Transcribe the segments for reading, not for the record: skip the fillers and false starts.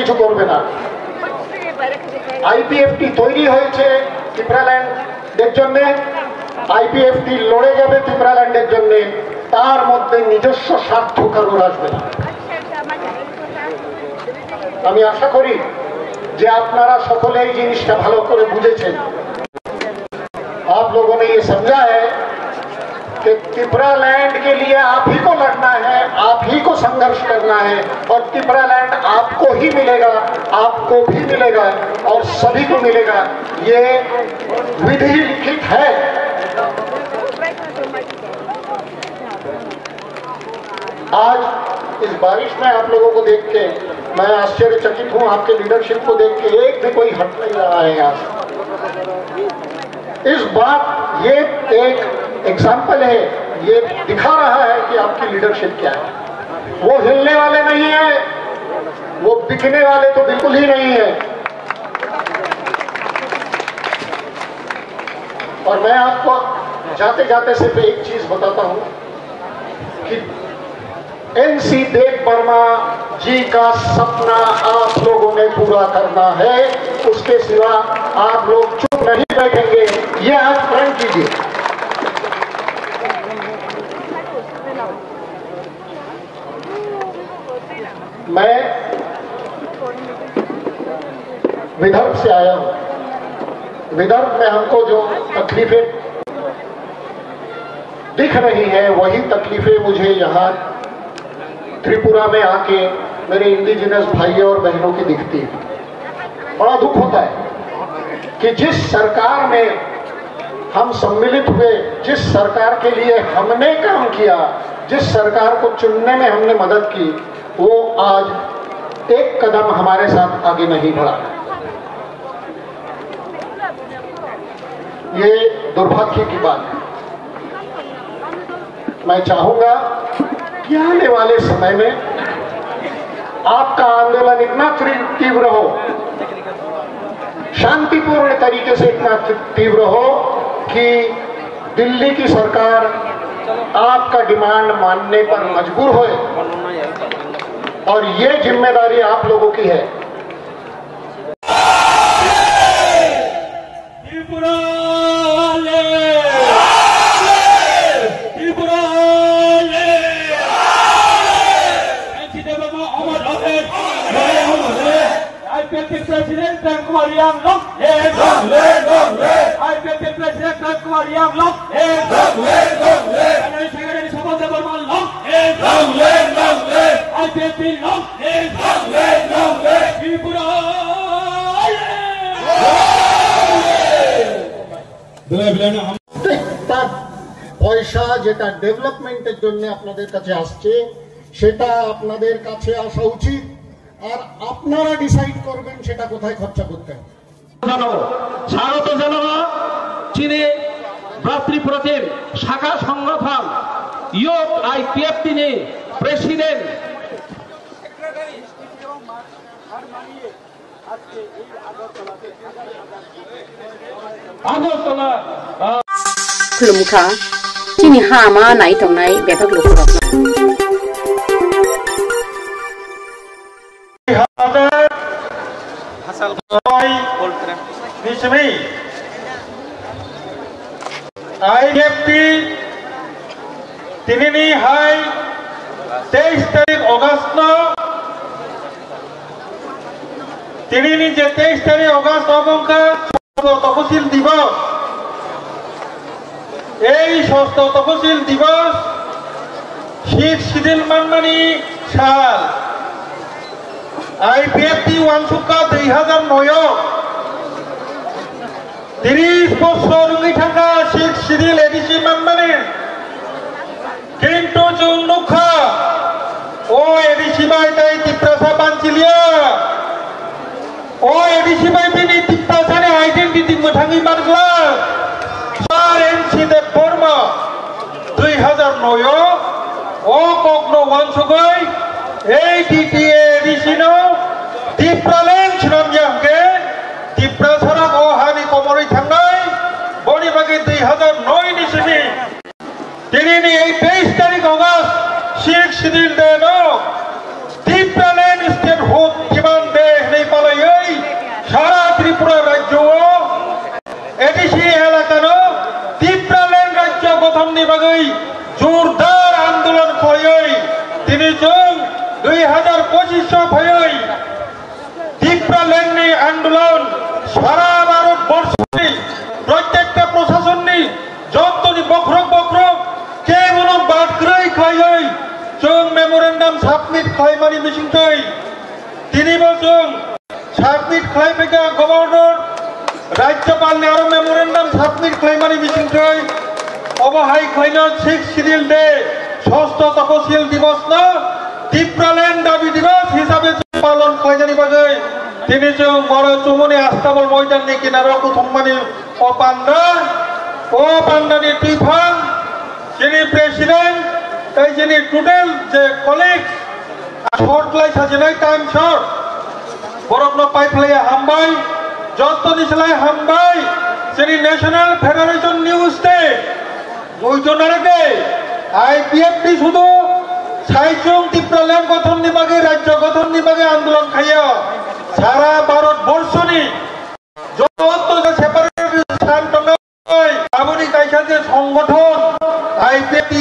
কিছু করবে না। আইপিএফটি তৈরি হয়েছে ত্রিপুরাল্যান্ডের জন্য, আইপিএফটি লড়ে যাবে ত্রিপুরাল্যান্ডের জন্য, তার মধ্যে নিজস্ব স্বার্থ কারোর আসবে না। আমি আশা করি যে আপনারা সকলে এই জিনিসটা ভালো করে বুঝেছেন। आप लोगों ने ये समझा है कि त्रिपुरालैंड के लिए आप ही को लड़ना है, आप ही को संघर्ष करना है, और त्रिपुरालैंड आपको ही मिलेगा, आपको भी मिलेगा और सभी को मिलेगा। ये विधि लिखित है। आज इस बारिश में आप लोगों को देख के मैं आश्चर्यचकित हूं। आपके लीडरशिप को देख के एक भी कोई हट नहीं रहा है यहाँ से। इस बात ये एक एग्जाम्पल है, ये दिखा रहा है कि आपकी लीडरशिप क्या है। वो हिलने वाले नहीं है, वो बिकने वाले तो बिल्कुल ही नहीं है। और मैं आपको जाते जाते सिर्फ एक चीज बताता हूं कि एनसी देव वर्मा जी का सपना आप लोगों ने पूरा करना है, उसके सिवा आप लोग चुप नहीं बैठेंगे। ये आज प्रण कीजिए। मैं विदर्भ से आया हूं। विदर्भ में हमको जो तकलीफें दिख रही हैं वही तकलीफें मुझे यहाँ त्रिपुरा में आके मेरे इंडिजिनस भाइयों और बहनों की दिखती है। बड़ा दुख होता है कि जिस सरकार में हम सम्मिलित हुए, जिस सरकार के लिए हमने काम किया, जिस सरकार को चुनने में हमने मदद की, वो आज एक कदम हमारे साथ आगे नहीं बढ़ा। ये दुर्भाग्य की बात है। मैं चाहूंगा कि आने वाले समय में आपका आंदोलन इतना तीव्र हो, शांतिपूर्ण तरीके से इतना तीव्र हो कि दिल्ली की सरकार आपका डिमांड मानने पर मजबूर होए। और ये जिम्मेदारी आप लोगों की है। পয়সা যেটা ডেভেলপমেন্টের জন্য আপনাদের কাছে আসছে সেটা আপনাদের কাছে আসা উচিত, আর আপনারা ডিসাইড করবেন সেটা কোথায় খরচা করতে হবে। স্বাগত জানাবো চীনে ভ্রাতৃপ্রতিম শাখা সংগঠন ইয়ক আইপিএফ তিনি প্রেসিডেন্ট আগরতলা खुलुमखा चीनी हामा नाय तंनाय बेफाक लोकरक आईएफटी तिनी हाय 23 तारीख अगस्त तिनी जे 23 तारीख अगस्त अबंका तपसिल दिवस এই ষষ্ঠ তফসিল দিবস শীত শিথিল মানমানি সাল আইপিএফটি ওয়ানসুকা 2009 30 বছর রুগী থাকা শীত শিথিল এডিসি মানমানি কিন্তু চুন্নুখা ও এডিসি বাই তাই তিপ্রাসা পাঞ্চিলিয়া ও এডিসি বাই বিনি তিপ্রাসানে আইডেন্টিটি মথাঙ্গি মানগলা এনসি দেব বর্মা 2009 ও কগ্নো ওয়ানসুগৈ এই ডিটিএ এডিসিনো ত্রিপুরাল্যান্ড সিনাময়াকে ত্রিপুরাসারাক ও হানি কমरै থাंनाय বনি বাকি 2009 নিসিমি তিনিনি এই 23 তারিখ অগস্ট শিখ শিথিল দেনো ত্রিপুরাল্যান্ড স্টেট হুড ডিমান্ড দে bagay jordar andolan khoyoi tini jong 2025 khoyoi Tripura land নিয়ে আন্দোলন সারা ভারতবর্ষে প্রত্যেকটা প্রশাসন নিয়ে যতনি বখরক কেবল বাদগ্রই খাই जों मेमोरेंडम सबमिट खालामनानै मिजिंथै दिनैबो जों सबमिट खालामफैगा गवर्नर राज्यपालनि आरो मेमोरेंडम सबमिट खालामनानै मिजिंथै अबहाय खालामनो 6 शिड्यूल डे 6th तपसिल दिवस न ত্রিপুরাল্যান্ড दाबि दिवस हिसाबै पालन खालामनायनि बागै दिनै जों बर' चौमनि आस्थाबल मैदाननि किनाराव गथंमानि अपान्डानि तुइफां जोंनि प्रेसिडेन्ट जोंनि टोटेल जे कलिग्स शर्ट लाइ साजिनाय टाइम शर्ट बरफनो पाइपलाय हामबाय जतनि सलाय हामबाय जोंनि नेशनल फेडारेशन निउज डे नयजनारगे आईपीएफटी शुधु साइजों ত্রিপুরাল্যান্ড गठननि बागै राज्य गठननि बागै आंदोलन खायो सारा भारतबर्षनि जत सेपारेट सान दङ आबुनि कायसा जे संगठन IPFT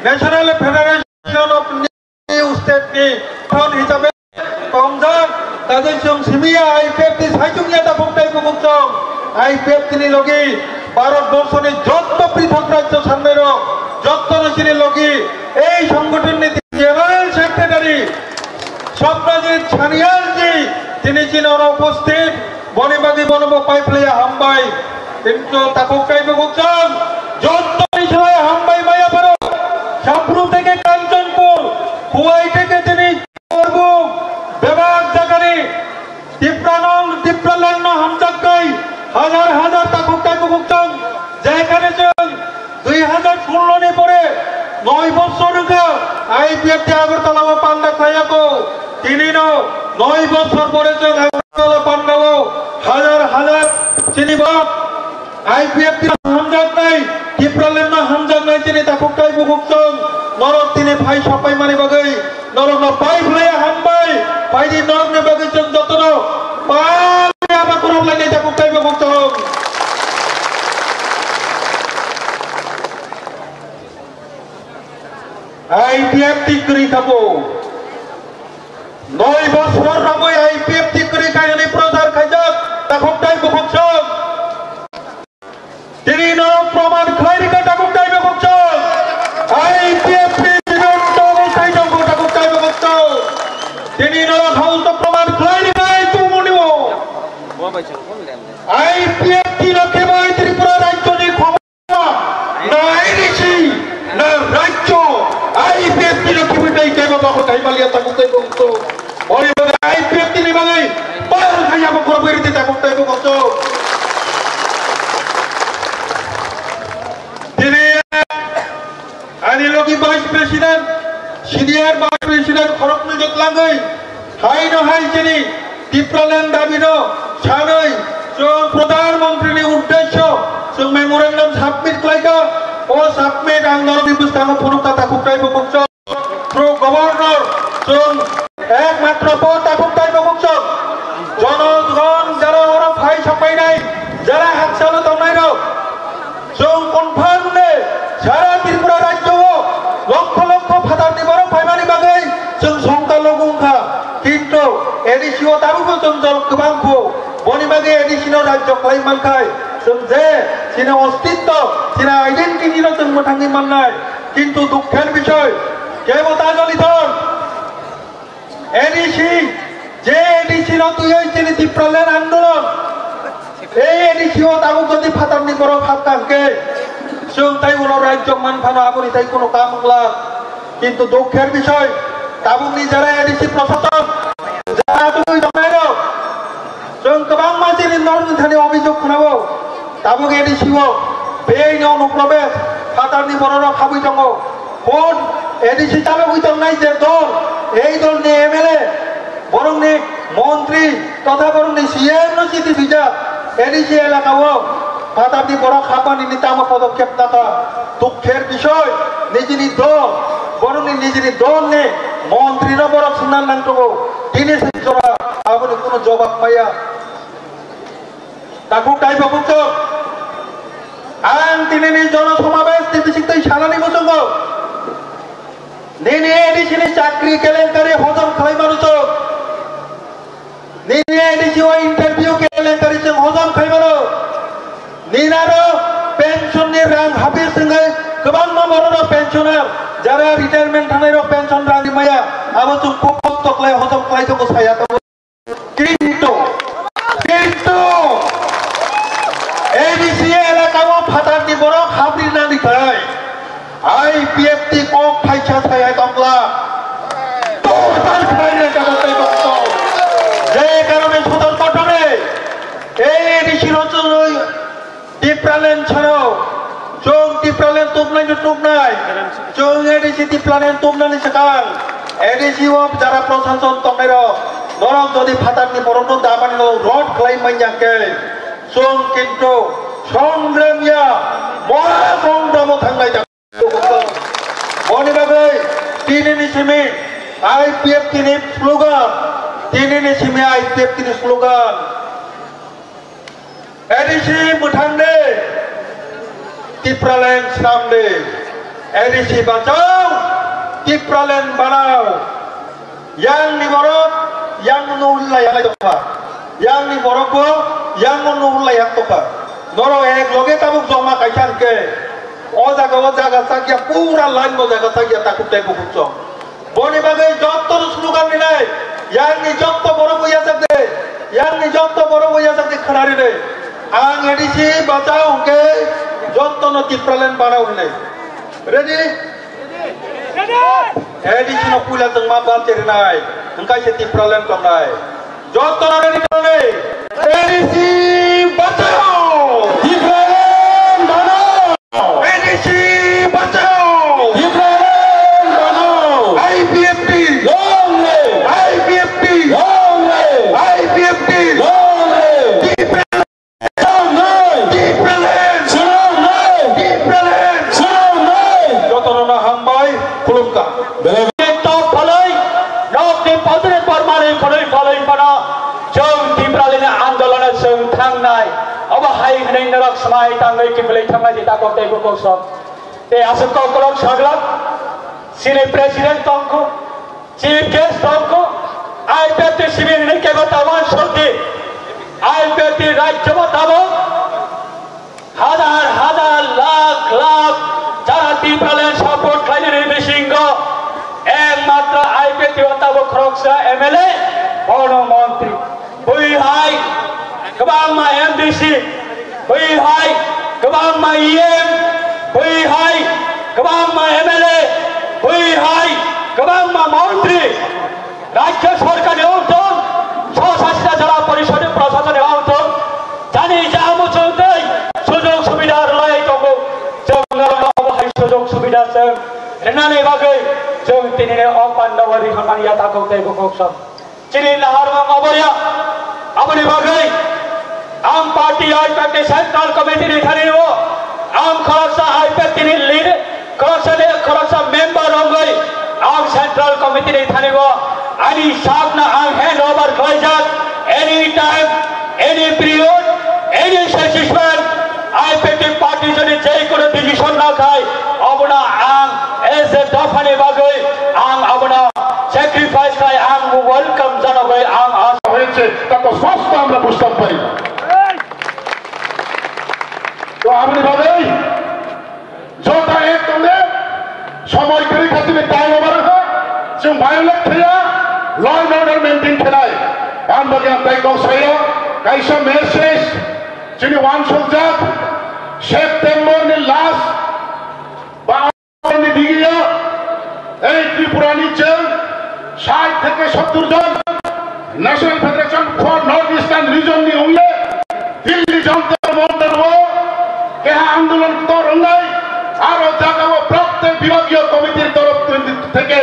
national Federation of new state नि थन हिसाबै कमजोर ताजों जों सिमिया आईपीएफटी साइजोंनिया दाफंथाय बुगुजों आईपीएफटी नि लगी भारतबर्षनि जत पृथक राज्य साननाय रं जत नसिनि लगी এই সংগঠনनि জেনারেল সেক্রেটারি সপ্তাজিৎ ছানিয়াল জি তিনি ছিলেন উপস্থিত বনিবাগী বনব পাইপলাইয়া হামবাই কিন্তু তাকুকাই বুগুজোं যত নিছয় হামবাই মায়াপাড়া সাপুর থেকে কাঞ্চনপুর খুয়াই থেকে তিনি করব বেবাগ জাগানি ত্রিপুরাল্যান্ড হামজাগাই হাজার হাজার তাকুকাই বুগুজোं যেখানে जों 2016 नि পরে 9 বছর আগে আইপিএফটি আগরতলা পান্ডা খায়াকো তিনি 9 বছর পরে जों আগরতলা পান্ডাও হাজার হাজার চিনিবাক आईपीएफटी हामजागनाय ত্রিপুরাল্যান্ড हामजागनाय তিনি তাকুকাই বুগुजों नरक তিনি फाइ साफाय माने बागै नरकनो पाइपलाया हामबाय फाइदि नरकनि बागै जों जतनो पाइया बाकुरलायनाय ताकुकाय बुगुजों आईपीएफटी करि खाबो 9 বছর রাবই आईपीएफटी करि खायनि प्रचार खायजाक ताकुकाय बुगुजों তিনি প্রমাণ খাইরিকা তাকুকাই বুগুজোं आईपीएफटी জীবন্ত অবস্থায় জঙ্গ তাকুকাই বুগুজোं তিনি হাউস প্রমাণ খাইরিকাই তুমনিব आईपीएफटी লক্ষেবাই ত্রিপুরা রাজ্যনি ক্ষমতা নাই দিছি না রাজ্য आईपीएफटी লক্ষেবাই কেবল তাকুকাই মালিয়া তাকুকাই বুগুজোं বলিবা आईपीएफटी নি বাগৈ পার খাইয়াব করবেরিতে তাকুকাই বুগুজোं आनी लोगी vice president senior vice president खरकनु जतलांगै हाय न हाय जेनि ত্রিপুরাল্যান্ড दाबिनो सानै जों प्रधानमंत्रीनि उद्देश्य जों मेमोरेंडम सबमिट खालायगा ओ सबमिट आं नरनि बुस्थाङाव फनुका ताकुकाय बुगुजों प्रो गवर्नर जों एकमात्र पद ताकुकाय बुगुजों जनगण যারা ওরা ফাই সাপাইনাय যারা হাকসালো দनाय रं जों कनफार्म ने सारा त्रिपुरा राज्य लक्ष लक्ष फादारनि बर' फाइमानि बागै जों संकाल गुंखा किन्तु एडिसिअ दाबो जों गोबांखौ बनि बागै एडिसिअ राज्य खालाममानखाय जों जे सिना अस्तित्व सिना आइडेन्टिटिल' जों मोथाङै माननाय किन्तु दुखेर बिषय केबो दाजलिधर एडिसि जे एडिसिल' तुयै जोंनि ত্রিপুরাল্যান্ড आन्दोलन এই এডিসিও দাবো যদি ফাদারনি बर' फाबखांके जों ताई उनाव राज्य मानफानो आबुनि ताई कोनो कामला किन्तु दुखेर बिषय दाबुनि जारा एडिसि प्रशासन जारा तुई दनायनो जों गोबां मानसिनि नरनिथानि अभियोग खोनाबो दाबुग एडिसिओ बेनि अनुप्रवेश फादारनि बर'नो खाबुइ दङ कोन एडिसि चालक दंनाय जे दल এই দলनि एमएलए बरंनि मन्त्री तथा बरंनि सीएम नो सिटि बिजा एडिसि एलाकाओ फादारनि बर' खामानि नितामा पदक्षेप नाका दुखेर बिषय निजिनि दल बरंनि निजिनि दलनि मन्त्रीनो बर' सुनान नांगौ दिनै जरा आबुनि कोनो जवाब पाया ताकुकाय बुगुजों ang tinini জনসমাবেশ দিবসিতই সালানি বসঙ্গ নিনি এডিসিনি চাকরি কেলেঙ্কারি হজম খাইমানুছো নিনি এডিসি ও ইন্টারভিউ কেলেঙ্কারি जों হজম খাইমানো নিনারো পেনশনनि रां हाबि जोङो गोबां नम्बरनो पेन्शनार যারা রিটায়ারমেন্ট थानायरो पेन्शन रां माया आबो जों खूब तकलाय हजम खालायतो साया কিন্তু एडिसि एलाकायाव फाटारनि बर' हाब्रिनानै थाय आईपीएफटी কক फायसा साया दंब्ला তোরবার খাইরে জানাতে দক্ত যে কারণে সদর পটনে এই এডিসি রচনায় ডিপ্রালেন ছাড়াও जों डिप्रालेन तुमनायनो तुमनाय जों एडिसि डिप्रालेन तुमनानै सेकां एडिसि अफ जारा प्रशासन दंनायरो नरम जदि फाटारनि बर'नो दामानिनो रड खालायमायाखै जों किन्तु संग्रामिया महा संग्रामाव थांनाय बनि बागै दिनैनि सिमि आईपीएफटिनि स्लोगान दिनैनि सिमि आईपीएफटिनि स्लोगान एडिसि मोथांदे डिप्रालेन सामदे एडिसि बाँचाओ डिप्रालेन बानाओ यांनि बरफ yang nulai yang itu yang ni boroko yang nulai yang toka noro ek loge tabuk joma kaisan ke o jaga sakya pura line mo jaga sakya takut tebu kucong boni bagai jotto slogan ni nai yang ni jotto boroko ya sakde yang ni jotto boroko ya sakde kharari ne ang edisi bachao ke jotto no dipralen banao ni ready ADC न पुला जों मा बालचेरनाय ओंखाय से डिप्रालेन दंनाय जत्तनो रेडि खालामनाय एडिसि बाँचाओ डिप्रालेन बानाओ एडिसि बाँचाओ डिप्रालेन बानाओ IPFT long live IPFT long live IPFT long live डिप्रालेन डिप्रालेन जत्तनो न हामबाय खुलुमका top falai nok di padre permane kholai falai pada जों डिप्रालेन आन्दोलन जों थांनाय अब हाय हनै नरक समाय तांगै किबलै थांनाय जिता कोते बकसम ते आसक कलक सागलाक सिने प्रेसिडेंट तंको चीफ गेस्ट तंको आईपीएफटी शिविर ने के बतावन शक्ति आईपीएफटी राज्य बताबो हजार हजार लाख लाख যারা डिप्रालेन सपोर्ट खाइने बेसिंगो एकमात्र आईपीएफटी बताबो खरकसा एमएलए बन मन्त्री बैहाय गोबां एमडीसी बैहाय गोबां ईएम बैहाय गोबां एमएलए बैहाय गोबां मन्त्री राज्य सरकारनि औथों सशासित जिल्ला परिषद प्रशासननि औथों जानि जामुचोंदै सुजुग सुबिदा लाय दङ जों सुजुग सुबिदा जों रेनानि बागै जों दिनै अपान्दावारि खामानि याताखौ दैबखौ चिनि लाहारमां अबया आबनि बागै आम पार्टी आईपीएफटी सेंट्रल कमिटी नि थानिनो आम खरसा आईपीएफटी नि लीड खरसा मेंबर रंगै आम सेंट्रल कमिटी नि थानिगो अनि साबना आम हैंड ओवर खाइजाक any time any period any assessment IPFT party जदि जे कोनो डिसिजन ना खाय अबना आं एज ए दफानि बागै आं अबना স্যাক্রিফাইস খাই আং ওয়েলকাম জানাবে আং আশা হয়েছে তা তো স্পষ্ট আমরা বুঝতে পারি তো আপনি ভাবেই যটা এক তোমরা সময় করে খাতিবে টাইম ওভার হয় যে ভায়োলেট খেলা ল এন্ড অর্ডার মেইনটেইন খেলায় আম বাগে তাই কইছো কাইসা মেসেজ যিনি ওয়ান সোলজার সেপ্টেম্বর নি লাস্ট বা নি দিগিয়া এই ত্রিপুরানি চেন 60 থেকে 70 জন national federation for north eastern region নি হইলে দিল্লি জন্তর মন্তর কে আন্দোলন তরঙ্গাই আর জায়গাও প্রত্যেক বিভাগীয় কমিটির তরফ থেকে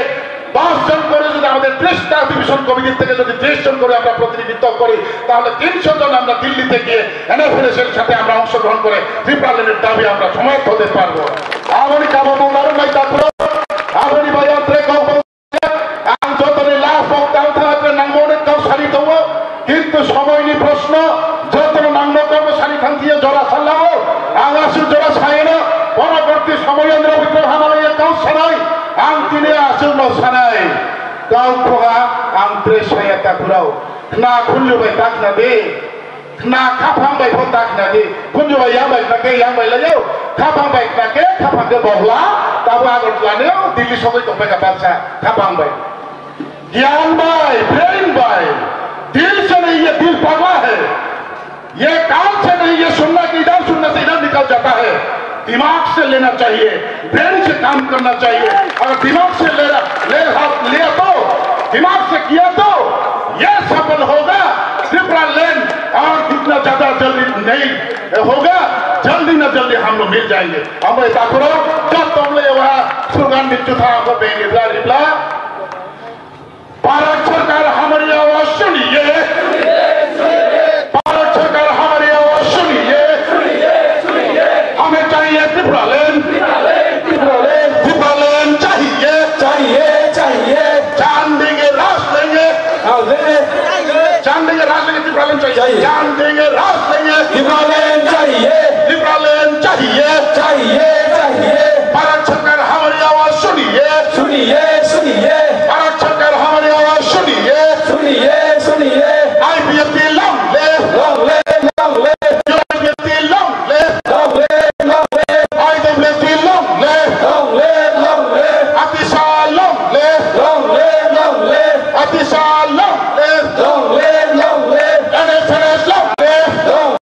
10 জন করে যদি আমাদের 30টা ডিভিশন কমিটি থেকে যদি 30 জন করে আমরা প্রতিনিধিত্ব করি তাহলে 300 জন আমরা দিল্লিতে গিয়ে এনএফএলের সাথে আমরা অংশগ্রহণ করে ত্রিপুরালেনের দাবি আমরা সমর্থ হতে পারবো আমনি কাবো বলার নাই তারপর আমনি বায়ান্ত্রে কও ang jotone last lockdown থাকলে নাঙ্গনে কাউ সারি দেবো কিন্তু সময়নি প্রশ্ন যতন নাঙ্গ কর্মচারী খান দিয়ে জোড়া সাল্লাও আঙাসু জোড়া गावखौहा आं प्रेसायाताफोराव ना खुलुबाय ताकना दे ना खाफांबाय फन ताकना दे खुलुबाय यांबाय ताके यांबाय लायो खाफांबाय ताके खाफांगे बहला ताबो आगरतलानियाव दिल्ली सबै दंबाय बादशाह खाफांबाय ज्ञान बाय ब्रेन बाय दिल से नहीं, ये दिल पगला है, ये कान से नहीं, ये सुनना कि इधर सुनने से इधर निकल जाता है। दिमाग से लेना चाहिए, ब्रेन से काम करना चाहिए। अगर दिमाग से लिया तो दिमाग से किया तो ये सफल होगा। त्रिपुरा लैंड और कितना ज्यादा जल्दी नहीं होगा, जल्दी न जल्दी हम लोग मिल जाएंगे। हम ऐसा करो जब तुम लोग वहाँ स्लोगन बिच्चू था हमको बेंगे रिप्ला भारत सरकार हमारी आवाज सुनिए, भारत सरकार हमारी आवाज सुनिए, हमें चाहिए त्रिपुरा लैंड, त्रिपुरा लैंड चाहिए, जान देंगे राज लेंगे, जान देंगे राज लेंगे, त्रिपुरा लैंड चाहिए, जान देंगे राज लेंगे, त्रिपुरा लैंड चाहिए, त्रिपुरा लैंड चाहिए, भारत सरकार हमारी आवाज सुनिए, भारत